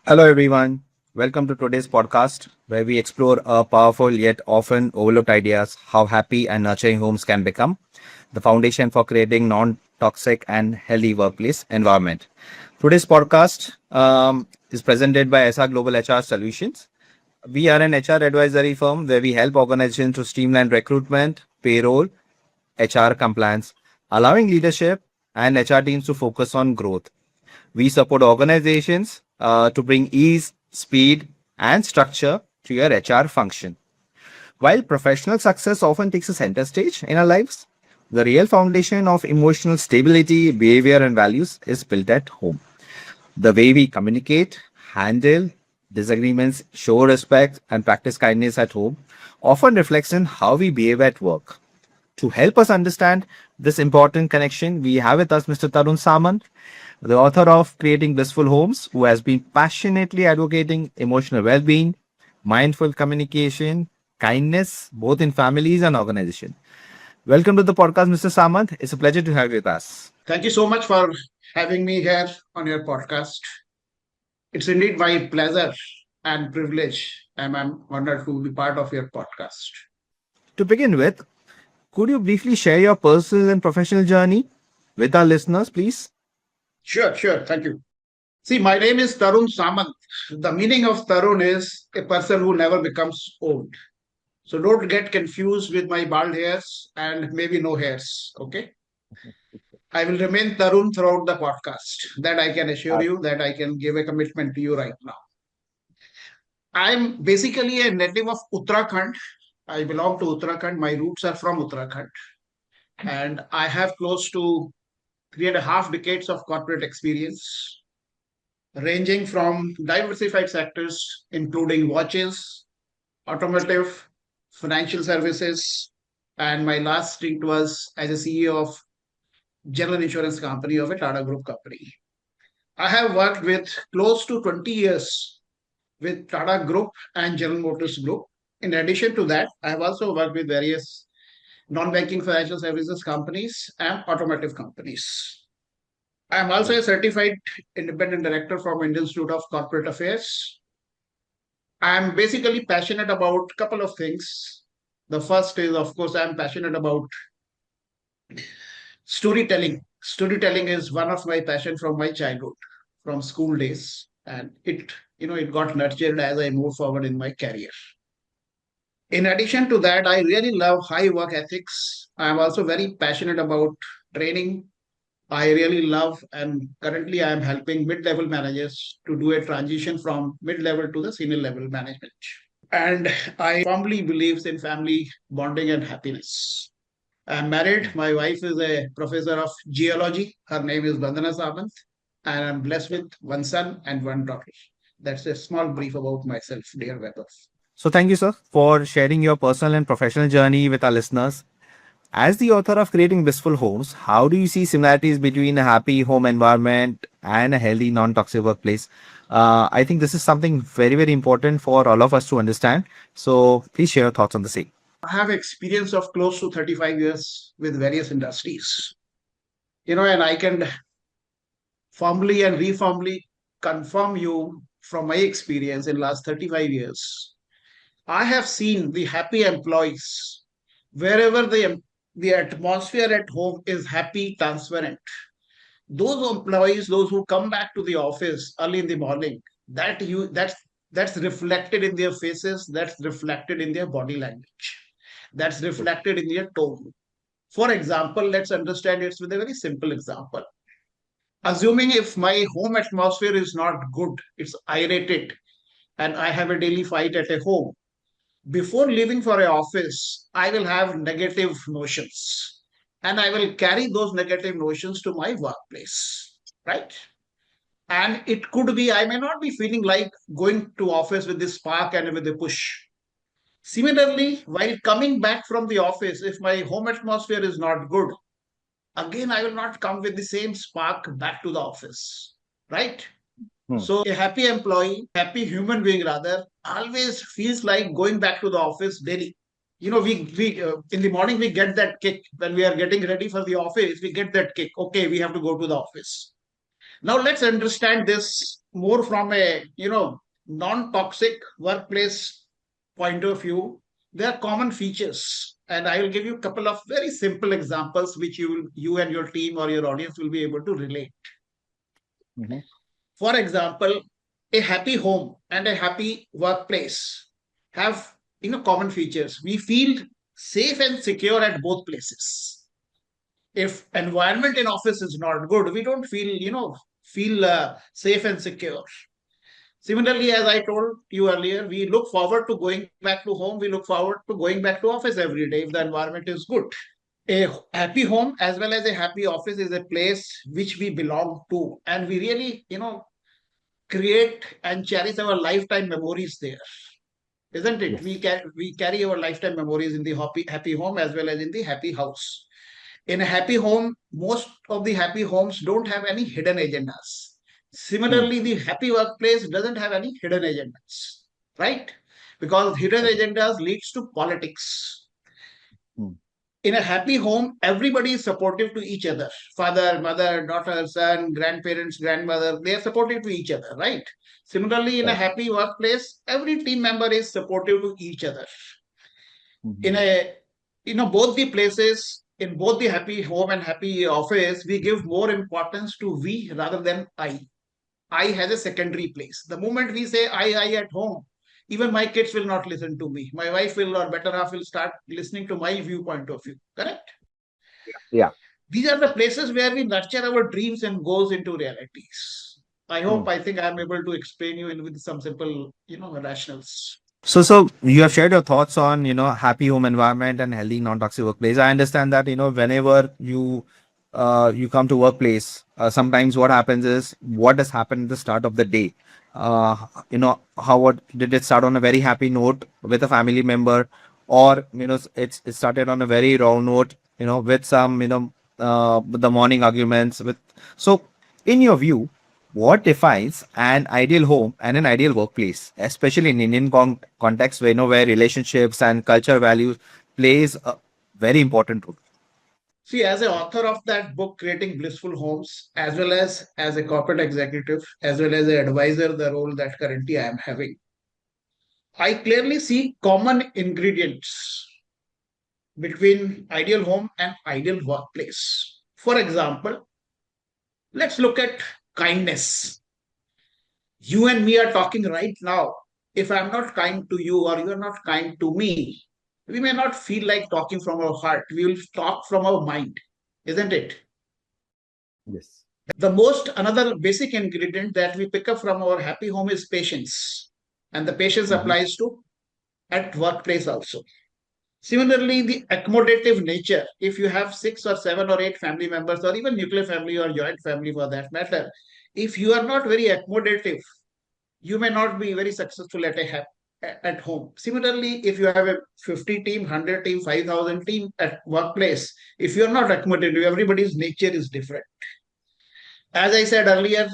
Hello, everyone. Welcome to today's podcast, where we explore a powerful yet often overlooked ideas how happy and nurturing homes can become the foundation for creating non-toxic and healthy workplace environment. Today's podcast is presented by SR Global HR Solutions. We are an HR advisory firm where we help organizations to streamline recruitment, payroll, HR compliance, allowing leadership and HR teams to focus on growth. We support organizations to bring ease, speed, and structure to your HR function. While professional success often takes a center stage in our lives, the real foundation of emotional stability, behavior, and values is built at home. The way we communicate, handle disagreements, show respect, and practice kindness at home often reflects in how we behave at work. To help us understand this important connection, we have with us Mr. Tarun Samant, the author of Creating Blissful Homes, who has been passionately advocating emotional well being, mindful communication, kindness, both in families and organizations. Welcome to the podcast, Mr. Samant. It's a pleasure to have you with us. Thank you so much for having me here on your podcast. It's indeed my pleasure and privilege, and I'm honored to be part of your podcast. To begin with, could you briefly share your personal and professional journey with our listeners, please? Sure. Thank you. See, my name is Tarun Samant. The meaning of Tarun is a person who never becomes old. So don't get confused with my bald hairs and maybe no hairs. Okay. I will remain Tarun throughout the podcast. That I can assure you, that I can give a commitment to you right now. I'm basically a native of Uttarakhand. I belong to Uttarakhand. My roots are from Uttarakhand. And I have close to 3.5 decades of corporate experience, ranging from diversified sectors, including watches, automotive, financial services, and my last stint was as a CEO of general insurance company of a Tata Group company. I have worked with close to 20 years with Tata Group and General Motors Group. In addition to that, I have also worked with various non-banking financial services companies and automotive companies. I am also a certified independent director from Indian Institute of Corporate Affairs. I am basically passionate about a couple of things. The first is, of course, I am passionate about storytelling. Storytelling is one of my passion from my childhood, from school days, and it got nurtured as I moved forward in my career. In addition to that, I really love high work ethics. I am also very passionate about training. I really love, and currently I am helping mid-level managers to do a transition from mid-level to the senior level management. And I firmly believe in family bonding and happiness. I'm married. My wife is a professor of geology. Her name is Vandana Samant, and I'm blessed with one son and one daughter. That's a small brief about myself, dear Weber. So, thank you, sir, for sharing your personal and professional journey with our listeners. As the author of Creating Blissful Homes, how do you see similarities between a happy home environment and a healthy, non toxic workplace? I think this is something very, very important for all of us to understand. So, please share your thoughts on the same. I have experience of close to 35 years with various industries. And I can firmly and reformly confirm you from my experience in last 35 years. I have seen the happy employees wherever the atmosphere at home is happy, transparent. Those employees, those who come back to the office early in the morning, that's reflected in their faces, that's reflected in their body language, that's reflected in their tone. For example, let's understand it with a very simple example. Assuming if my home atmosphere is not good, it's irritated, and I have a daily fight at a home, before leaving for a office, I will have negative notions, and I will carry those negative notions to my workplace, right? And it could be, I may not be feeling like going to office with this spark and with a push. Similarly, while coming back from the office, if my home atmosphere is not good, again, I will not come with the same spark back to the office, right? Hmm. So a happy employee, happy human being rather, always feels like going back to the office daily. We in the morning we get that kick when we are getting ready for the office. We get that kick. Okay, we have to go to the office. Now let's understand this more from a non-toxic workplace point of view. There are common features, and I will give you a couple of very simple examples which you and your team or your audience will be able to relate. Mhm. For example, a happy home and a happy workplace have common features. We feel safe and secure at both places. If environment in office is not good, we don't feel safe and secure. Similarly, as I told you earlier, we look forward to going back to home. We look forward to going back to office every day if the environment is good. A happy home as well as a happy office is a place which we belong to, and we really create and cherish our lifetime memories there, isn't it? Yes. We carry our lifetime memories in the happy home as well as in the happy house. In a happy home, most of the happy homes don't have any hidden agendas. Hmm. Similarly, the happy workplace doesn't have any hidden agendas, right? Because hidden Okay. agendas leads to politics. Hmm. In a happy home, everybody is supportive to each other. Father, mother, daughter, son, grandparents, grandmother, they are supportive to each other, right? Similarly, in a Right. happy workplace, every team member is supportive to each other. In Mhm. a both the places, in both the happy home and happy office, we give more importance to we rather than I has a secondary place. The moment we say I at home, even my kids will not listen to me. My wife will, or better half will start listening to my viewpoint of view. Correct? Yeah. These are the places where we nurture our dreams and goals into realities. Hmm. I think I'm able to explain you in with some simple, rationals. So you have shared your thoughts on, happy home environment and healthy non-toxic workplace. I understand that, whenever you come to workplace, sometimes what happens is what has happened at the start of the day. Uh, how what did it start on a very happy note with a family member, or it started on a very wrong note, with some, with the morning arguments with. So, in your view, what defines an ideal home and an ideal workplace, especially in Indian context, where where relationships and culture values plays a very important role? See, as an author of that book, Creating Blissful Homes, as a corporate executive, as well as an advisor, the role that currently I am having, I clearly see common ingredients between ideal home and ideal workplace. For example, let's look at kindness. You and me are talking right now. If I'm not kind to you or you are not kind to me, we may not feel like talking from our heart. We will talk from our mind, isn't it? Yes. The most another basic ingredient that we pick up from our happy home is patience. And the patience Hmm. applies to at workplace also. Similarly, the accommodative nature, if you have six or seven or eight family members, or even nuclear family or joint family for that matter, if you are not very accommodative, you may not be very successful at home. Similarly, if you have a 50 team, 100 team, 5,000 team at workplace, if you're not accommodative, everybody's nature is different. As I said earlier,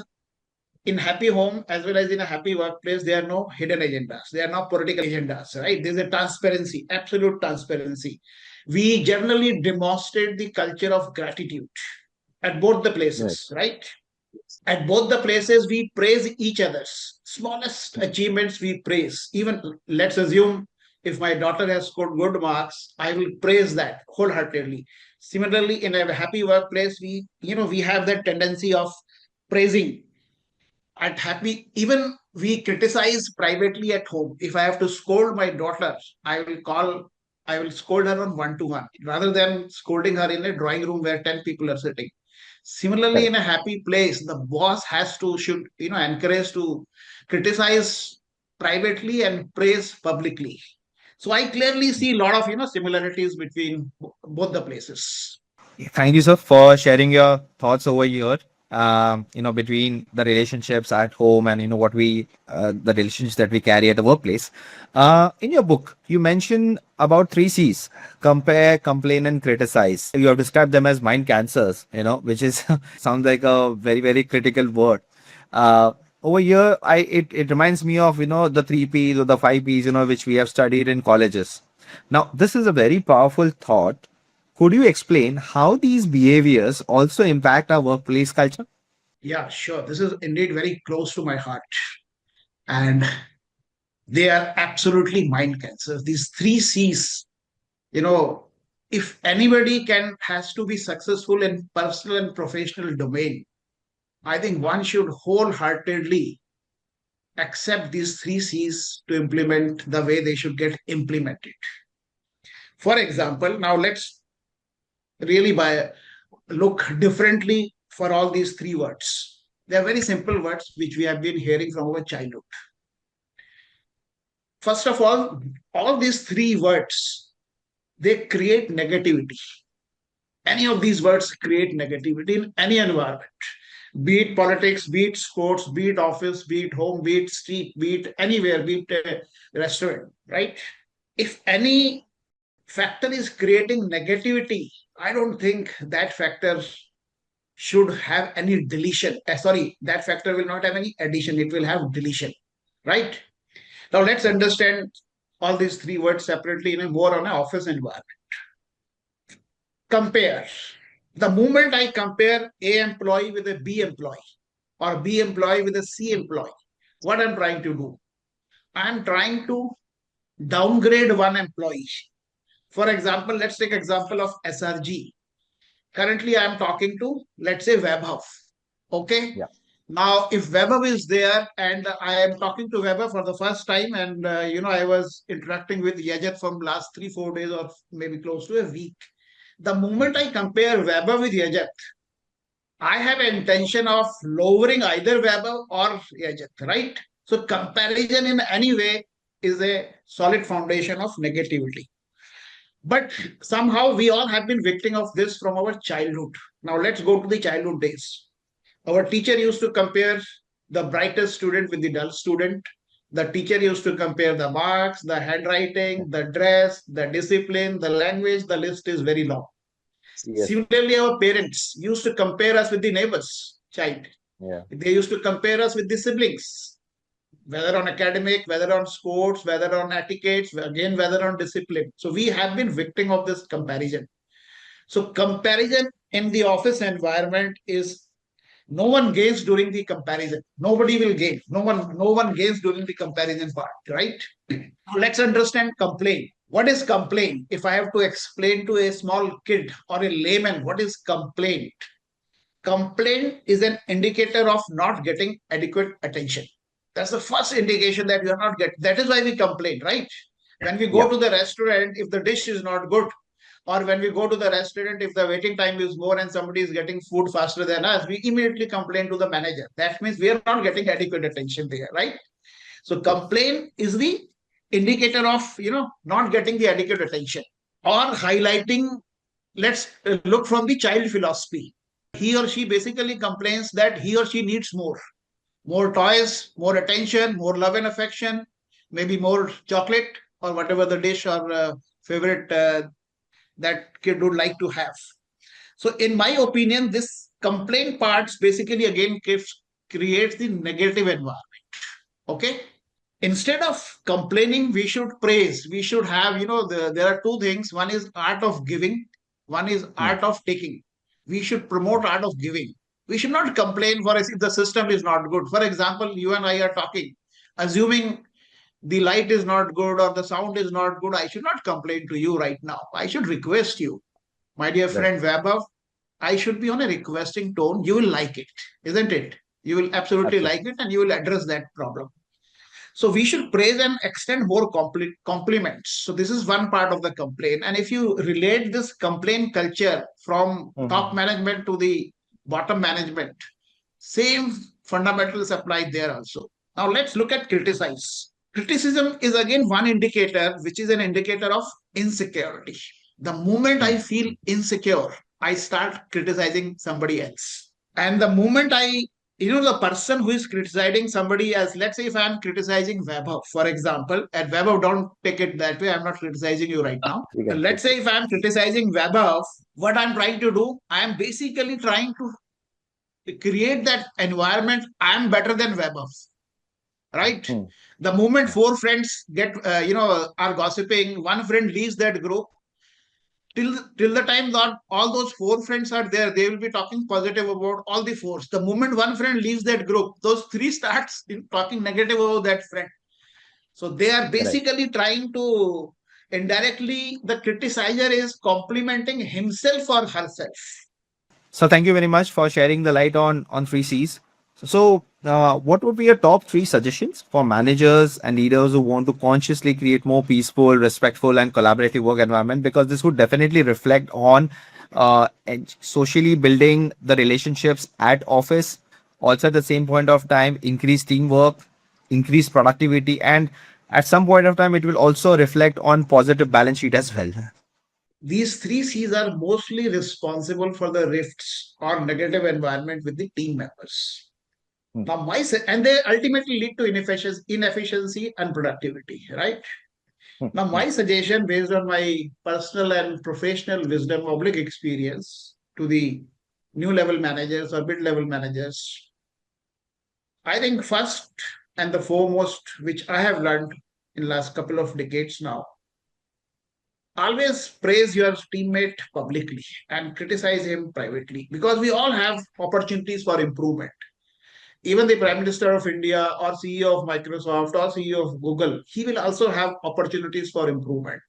in happy home as well as in a happy workplace, there are no hidden agendas. There are no political agendas, right? There's a transparency, absolute transparency. We generally demonstrate the culture of gratitude at both the Right. places, right? At both the places, we praise each other's smallest achievements. We praise. Even let's assume if my daughter has scored good marks, I will praise that wholeheartedly. Similarly, in a happy workplace, we have that tendency of praising at happy. Even we criticize privately at home. If I have to scold my daughter, I will scold her on one to one rather than scolding her in a drawing room where 10 people are sitting. Similarly, in Correct. a happy place, the boss has to should encourage to criticize privately and praise publicly. So I clearly see a lot of similarities between both the places. Thank you, sir, for sharing your thoughts over here. Between the relationships at home and what the relationships that we carry at the workplace. In your book, you mention about three C's: compare, complain, and criticize. You have described them as mind cancers. Which is sounds like a very very critical word. Uh, Over here, it reminds me of the three P's or the five P's which we have studied in colleges. Now, this is a very powerful thought. Could you explain how these behaviors also impact our workplace culture? Yeah, sure. This is indeed very close to my heart. And they are absolutely mind cancers. These three C's, you know, if anybody has to be successful in personal and professional domain, I think one should wholeheartedly accept these three C's to implement the way they should get implemented. For example, now let's really look differently for all these three words. They are very simple words which we have been hearing from our childhood. First of all these three words, they create negativity. Any of these words create negativity in any environment, be it politics, be it sports, be it office, be it home, be it street, be it anywhere, be it a restaurant, right? If any factor is creating negativity, I don't think that factor should have any deletion. Sorry, that factor will not have any addition, it will have deletion, right? Now let's understand all these three words separately in a more on an office environment. Compare. The moment I compare A employee with a B employee or B employee with a C employee, what I'm trying to do? I'm trying to downgrade one employee. For example, let's take example of SRG. Currently, I'm talking to, let's say, Webhub. Okay. Yeah. Now, if Webhub is there and I am talking to Webhub for the first time, and I was interacting with Yajat from last 3, 4 days or maybe close to a week. The moment I compare Webhub with Yajat, I have an intention of lowering either Webhub or Yajat, right? So comparison in any way is a solid foundation of negativity. But somehow we all have been victim of this from our childhood. Now let's go to the childhood days. Our teacher used to compare the brightest student with the dull student. The teacher used to compare the marks, the handwriting, the dress, the discipline, the language. The list is very long. Yes. Similarly, our parents used to compare us with the neighbor's child. Yeah. They used to compare us with the siblings, whether on academic, whether on sports, whether on etiquettes, again, whether on discipline. So we have been victim of this comparison. So comparison in the office environment is no one gains during the comparison. Nobody will gain. No one gains during the comparison part, right? Now let's understand complaint. What is complaint? If I have to explain to a small kid or a layman what is complaint, complaint is an indicator of not getting adequate attention. That's the first indication that you are not getting. That is why we complain, right? When we go Yeah. to the restaurant, if the dish is not good, or when we go to the restaurant, if the waiting time is more and somebody is getting food faster than us, we immediately complain to the manager. That means we are not getting adequate attention there, right? So Yes. complaint is the indicator of not getting the adequate attention or highlighting. Let's look from the child philosophy. He or she basically complains that he or she needs more toys, more attention, more love and affection, maybe more chocolate or whatever the dish or favorite that kid would like to have. So, in my opinion, this complaint parts basically again creates the negative environment. Okay. Instead of complaining, we should praise. We should have, there are two things. One is art of giving, one is Hmm. art of taking. We should promote art of giving. We should not complain for if the system is not good. For example, you and I are talking, assuming the light is not good or the sound is not good. I should not complain to you right now. I should request you, my dear Right. friend Weber. I should be on a requesting tone. You will like it, isn't it? You will absolutely Absolutely. like it and you will address that problem. So we should praise and extend more compliments. So this is one part of the complaint. And if you relate this complaint culture from top Mhm. management to the bottom management, same fundamentals apply there also. Now let's look at criticize. Criticism is again one indicator, which is an indicator of insecurity. The moment Hmm. I feel insecure, I start criticizing somebody else. And the moment the person who is criticizing somebody else, let's say if I'm criticizing Vaibhav, for example, and Vaibhav, don't take it that way. I'm not criticizing you right now. You can Let's take say it. if I'm criticizing Vaibhav, what I'm trying to do, I am basically trying to create that environment. I'm better than Vaibhav, right? Hmm. The moment Yeah. four friends are gossiping, one friend leaves that group, till the time that all those four friends are there, they will be talking positive about all the fours. The moment one friend leaves that group, those three starts talking negative about that friend. So they are Correct. basically trying to indirectly, the criticizer is complimenting himself or herself. So thank you very much for sharing the light on three C's. So, what would be your top three suggestions for managers and leaders who want to consciously create more peaceful, respectful, and collaborative work environment? Because this would definitely reflect on and socially building the relationships at office. Also, at the same point of time, increase teamwork, increase productivity, and at some point of time, it will also reflect on positive balance sheet as well. These three C's are mostly responsible for the rifts or negative environment with the team members. Hmm. Now, and they ultimately lead to inefficiency and productivity, right? Hmm. Now, Hmm. my suggestion, based on my personal and professional wisdom, public experience to the new level managers or mid level managers, I think first and the foremost, which I have learned in last couple of decades now, always praise your teammate publicly and criticize him privately, because we all have opportunities for improvement. Even the Prime Minister of India or CEO of Microsoft or CEO of Google, he will also have opportunities for improvement,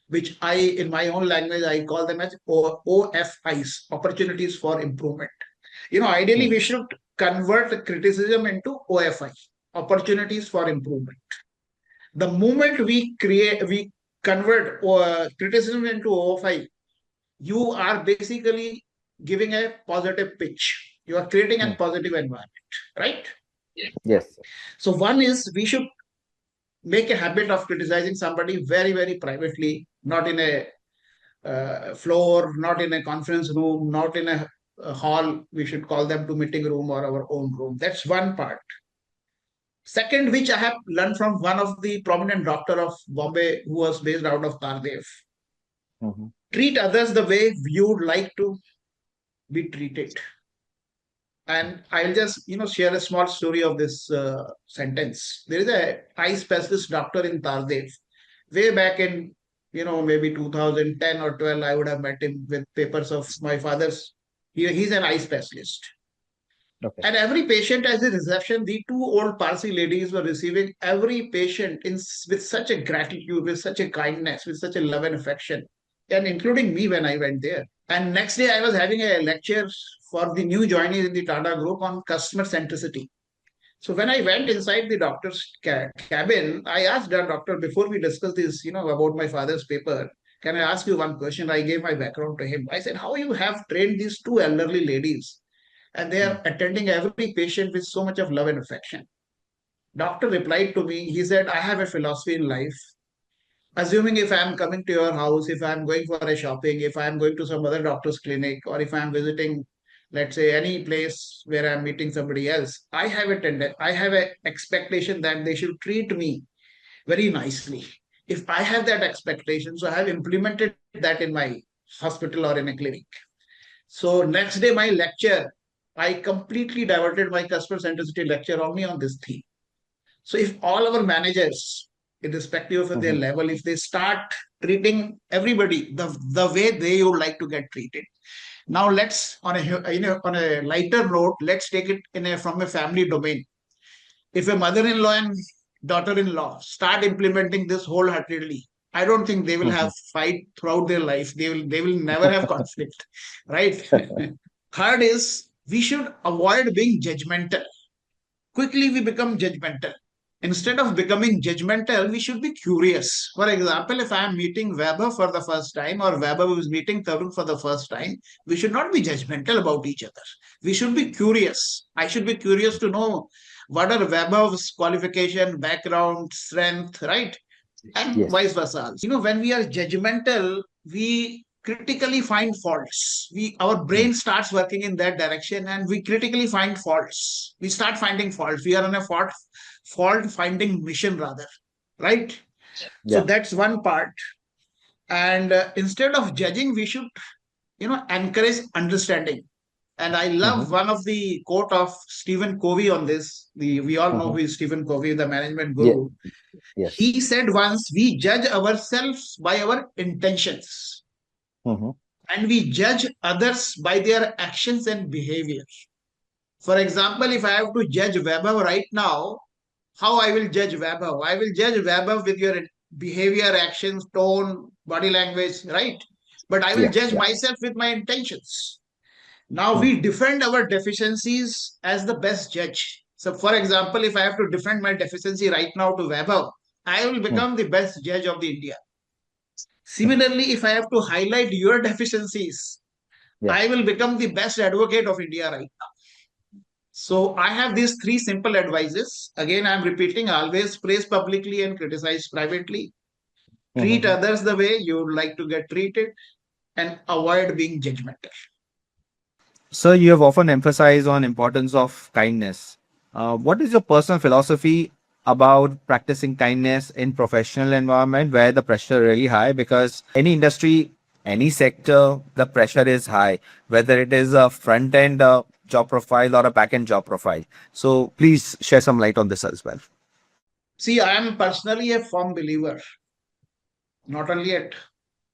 which in my own language, I call them as OFIs, opportunities for improvement. Ideally, Hmm. we should convert criticism into OFI, opportunities for improvement. The moment we convert criticism into OFI, you are basically giving a positive pitch. You are creating a Hmm. positive environment, right? Yes. So one is we should make a habit of criticizing somebody very, very privately, not in a floor, not in a conference room, not in a hall. We should call them to meeting room or our own room. That's one part. Second, which I have learned from one of the prominent doctor of Bombay who was based out of Tardev. Hmm. Treat others the way you would like to be treated. And I'll just, share a small story of this sentence. There is a eye specialist doctor in Tardev. Way back in, maybe 2010 or 12, I would have met him with papers of my father's. He's an eye specialist. Okay. And every patient as a reception, the two old Parsi ladies were receiving every patient with such a gratitude, with such a kindness, with such a love and affection, and including me when I went there. And next day, I was having a lecture for the new joinees in the Tata Group on customer centricity. So when I went inside the doctor's cabin, I asked the doctor, before we discuss this, about my father's paper, can I ask you one question? I gave my background to him. I said, how you have trained these two elderly ladies and they Hmm. are attending every patient with so much of love and affection. Doctor replied to me, he said, I have a philosophy in life. Assuming if I'm coming to your house, if I'm going for a shopping, if I'm going to some other doctor's clinic, or if I'm visiting, let's say, any place where I'm meeting somebody else, I have an expectation that they should treat me very nicely. If I have that expectation, so I have implemented that in my hospital or in a clinic. So next day, my lecture, I completely diverted my customer centricity lecture only on this theme. So if all our managers, irrespective of their Hmm. level, if they start treating everybody the way they would like to get treated. Now let's on a lighter note, let's take it from a family domain. If a mother-in-law and daughter-in-law start implementing this wholeheartedly, I don't think they will have Hmm. fight throughout their life. They will never have conflict, right? Third is we should avoid being judgmental. Quickly we become judgmental. Instead of becoming judgmental, we should be curious. For example, if I am meeting Weber for the first time or Weber is meeting Tarun for the first time, we should not be judgmental about each other. We should be curious. I should be curious to know what are Weber's qualification, background, strength, right? And Yes. vice versa. When we are judgmental, we critically find faults. Our Hmm. brain starts working in that direction, and we critically find faults. We start finding faults. We are on a fault finding mission, rather, right? So Yeah. that's one part. And instead of judging, we should encourage understanding. And I love Hmm. one of the quote of Stephen Covey on this. We all know Hmm. who is Stephen Covey, the management Yeah. guru. Yes. He said once, we judge ourselves by our intentions. Mhm. and we judge others by their actions and behavior. For example, if I have to judge Vaibhav right now, how I will judge Vaibhav? I will judge Vaibhav with your behavior, actions, tone, body language, right? But I will Yeah, judge yeah. myself with my intentions. Now Hmm. we defend our deficiencies as the best judge. So, for example, if I have to defend my deficiency right now to Vaibhav, I will Hmm. become the best judge of the India. Hmm. Similarly, if I have to highlight your deficiencies, Yeah. I will become the best advocate of India right now. So I have these three simple advices. Again, I'm repeating, always praise publicly and criticize privately. Treat Mhm. others the way you would like to get treated and avoid being judgmental. So you have often emphasized on importance of kindness. What is your personal philosophy about practicing kindness in professional environment where the pressure really high? Because any industry, any sector, the pressure is high, whether it is a front end job profile or a back end job profile. So please share some light on this as well. See, I am personally a firm believer, not only at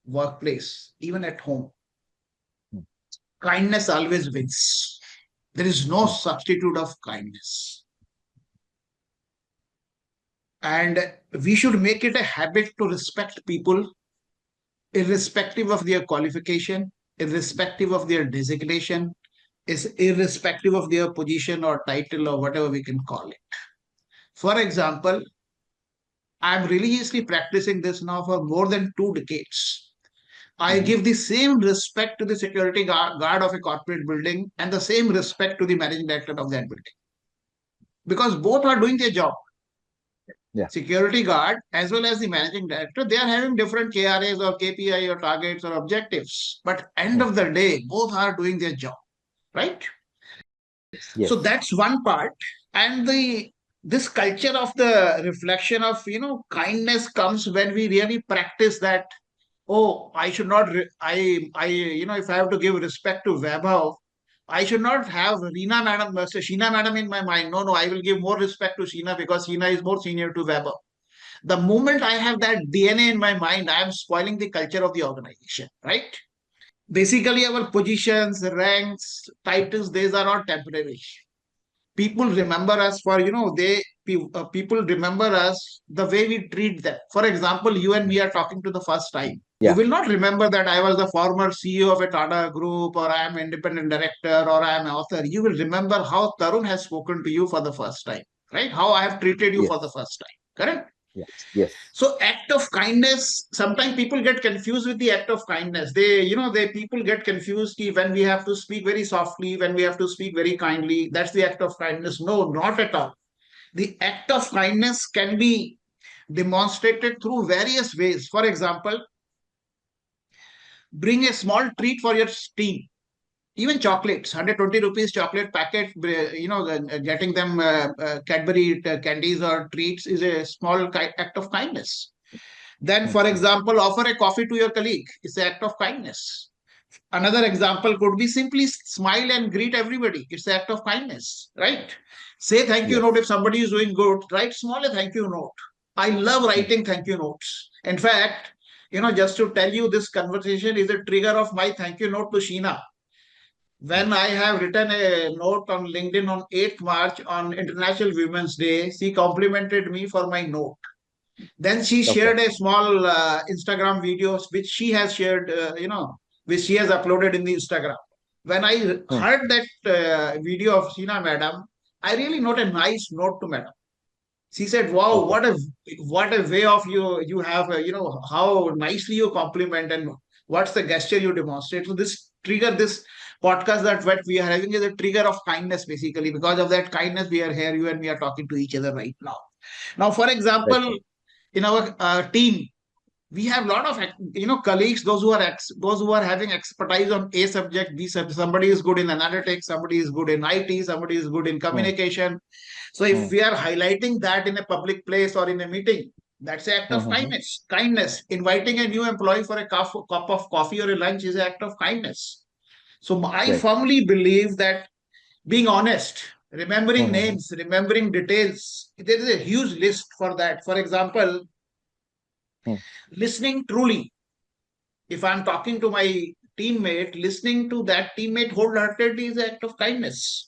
workplace, even at home. Kindness always wins. There is no Hmm. substitute of kindness. And we should make it a habit to respect people, irrespective of their qualification, irrespective of their designation, is irrespective of their position or title or whatever we can call it. For example, I'm religiously practicing this now for more than 2 decades. I Mhm. give the same respect to the security guard of a corporate building and the same respect to the managing director of that building because both are doing their job. Yeah. Security guard as well as the managing director, they are having different KRAs or KPI or targets or objectives. But end Hmm. of the day, both are doing their job, right? So Yes. that's one part. And the this culture of the reflection of kindness comes when we really practice that. Oh, I should not. If I have to give respect to Vaibhav, I should not have Reena Madam versus Sheena Madam in my mind. No, no, I will give more respect to Sheena because Sheena is more senior to Vaibhav. The moment I have that DNA in my mind, I am spoiling the culture of the organization, right? Basically, our positions, ranks, titles, these are all temporary. People remember us for, people remember us the way we treat them. For example, you and me are talking to the first time. You Yeah. will not remember that I was the former CEO of a Tata group or I am independent director or I am an author. You will remember how Tarun has spoken to you for the first time, right? How I have treated you for the Yes. first time. Correct? Yes. Yes. So act of kindness, sometimes people get confused with the act of kindness. They people get confused when we have to speak very softly, when we have to speak very kindly, that's the act of kindness. No, not at all. The act of kindness can be demonstrated through various ways. For example, bring a small treat for your team. Even chocolates, 120 rupees chocolate packet, getting them Cadbury candies or treats is a small act of kindness. Then, for Mhm. example, offer a coffee to your colleague. It's an act of kindness. Another example could be simply smile and greet everybody. It's an act of kindness, right? Say thank you note Yes. if somebody is doing good. Write small a thank you note. I love Hmm. writing thank you notes. In fact, just to tell you, this conversation is a trigger of my thank you note to Sheena. Hmm. When I have written a note on LinkedIn on 8th March on International Women's Day, she complimented me for my note. Then she Okay. shared a small Instagram videos which she has shared, which she has uploaded in the Instagram. When I Hmm. heard that video of Sheena Madam, I really wrote a nice note to Madam. She said, "Wow, Okay. what a way of you have, how nicely you compliment and what's the gesture you demonstrate." So this podcast that what we are having is a trigger of kindness basically. Because of that kindness, we are here, you and me are talking to each other right now. Now, for Very example, good. in our team we have a lot of colleagues, those who are having expertise on a subject, somebody is good in analytics, somebody is good in IT, somebody is good in Hmm. communication. So if Hmm. we are highlighting that in a public place or in a meeting, that's an act Hmm. of Hmm. kindness. Inviting a new employee for a cup of coffee or a lunch is an act of kindness. So I Right. firmly believe that being honest, Hmm. remembering Hmm. names, remembering details, there is a huge list for that. For example, Hmm. listening truly. If I'm talking to my teammate, listening to that teammate wholeheartedly is an act of kindness.